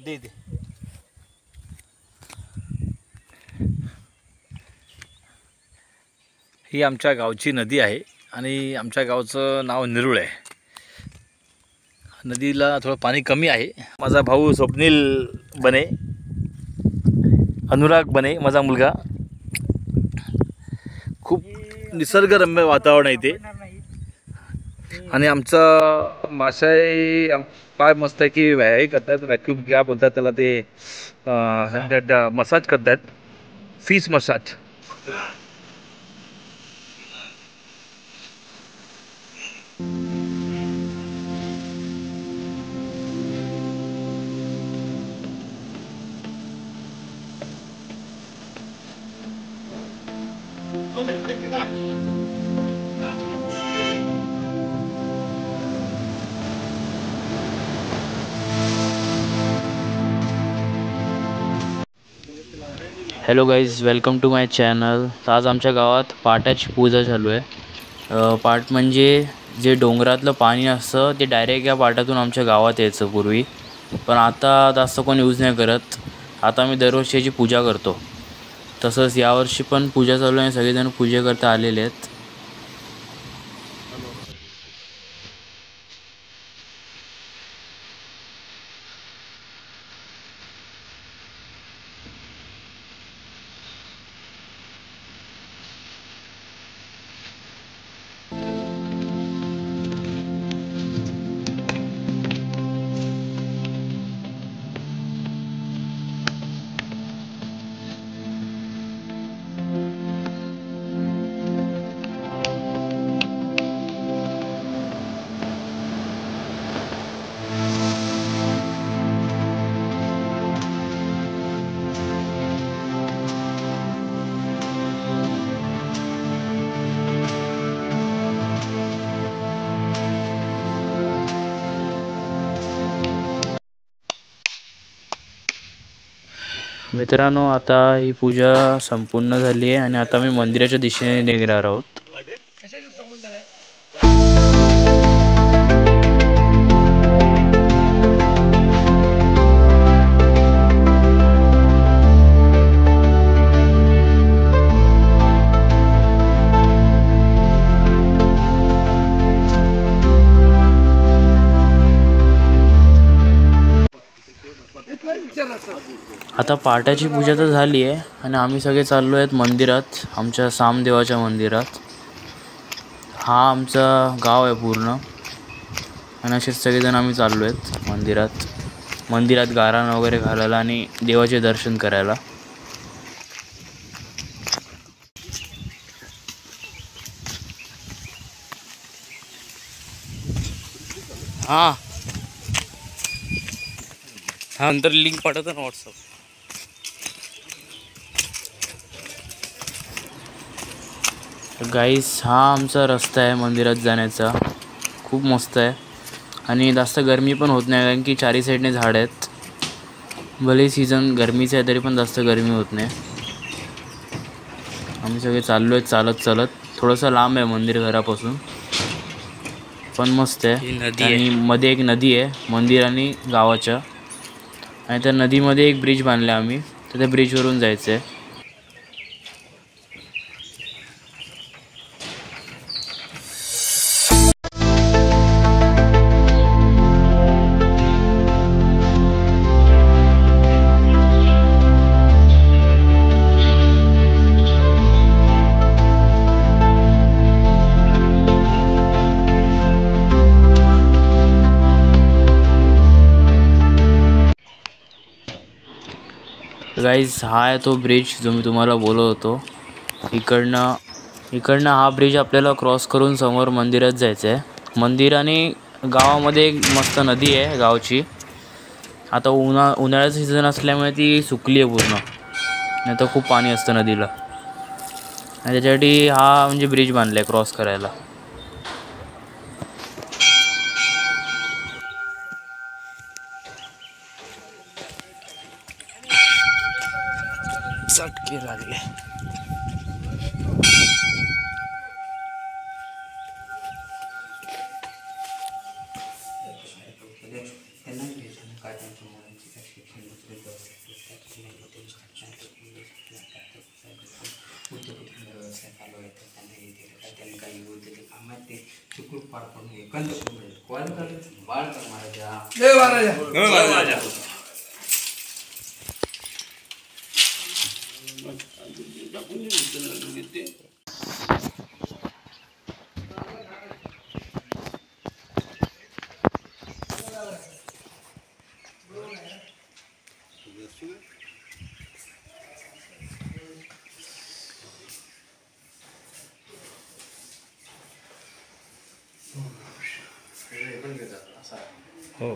दे दे ही आमच्या गावची नदी आहे आणि आमच्या गावचं नाव निरुळ आहे। नदीला थोडं पाणी कमी आहे। माझा भाऊ स्वप्नील बने, अनुराग बने माझा मुलगा, खूप निसर्गरम्य वातावरण आहे इथे आणि आमचा माशाई पाय मस्त आहे की हे करतात, व्हॅक्यूम क्या बोलतात त्याला, ते मसाज करतात, fish massage. Hello guys, welcome to my channel. आज आमच्या गावात पाटाची पूजा चालू आहे। पाट म्हणजे जे डोंगरातलं पाणी असतं ते डायरेक्ट या पाटातून आमच्या गावात यायचं पूर्वी, पण आता जास्त कोण यूज नाही करत। आता मी दरवर्षी याची पूजा करतो, तसंच यावर्षी पण पूजा चालू आहे, सगळेजण पूजा करता आलेले आहेत। मित्रांनो, आता ही पूजा संपूर्ण झाली आहे आणि आता मी मंदिराच्या दिशेने निघणार आहोत। आता पाटाची पूजा तर झाली आहे आणि आम्ही सगळे चाललो आहेत मंदिरात, आमच्या सामदेवाच्या मंदिरात। हा आमचा गाव आहे पूर्ण आणि असेच सगळेजण आम्ही चाललो आहेत मंदिरात गाराण वगैरे घालायला आणि देवाचे दर्शन करायला। हां हां, नंतर लिंक पाठवतो ना व्हॉट्सअप। गाईस, हा आमचा रस्ता आहे मंदिरात जाण्याचा, खूप मस्त आहे आणि जास्त गरमी पण होत नाही, कारण की चारी साईडने झाड आहेत। भले सीझन गरमीचं आहे तरी पण जास्त गरमी होत नाही। आम्ही सगळे चाललो आहेत चालत, थोडंसं लांब आहे मंदिर घरापासून, पण मस्त आहे। आणि मध्ये एक नदी आहे मंदिर आणि गावाच्या, आणि त्या नदीमध्ये एक ब्रिज बांधला आम्ही, तर त्या ब्रिजवरून जायचं आहे। गाईज, हा आहे तो ब्रिज जो मी तुम्हाला बोलत होतो। इकडनं हा ब्रिज आपल्याला क्रॉस करून समोर मंदिरात जायचं आहे। मंदिर आणि गावामध्ये एक मस्त नदी आहे गावची। आता उन्हाळ्याचं सीझन असल्यामुळे ती सुकली आहे पूर्ण, नाही तर खूप पाणी असतं नदीला, आणि त्याच्यासाठी हा म्हणजे ब्रिज बांधला आहे क्रॉस करायला। चटके लागले। काही बोलते ते कामात ते चिकूट पाड पडून एकांत कोण बाळ कर महाराजा जय महाराजा. हो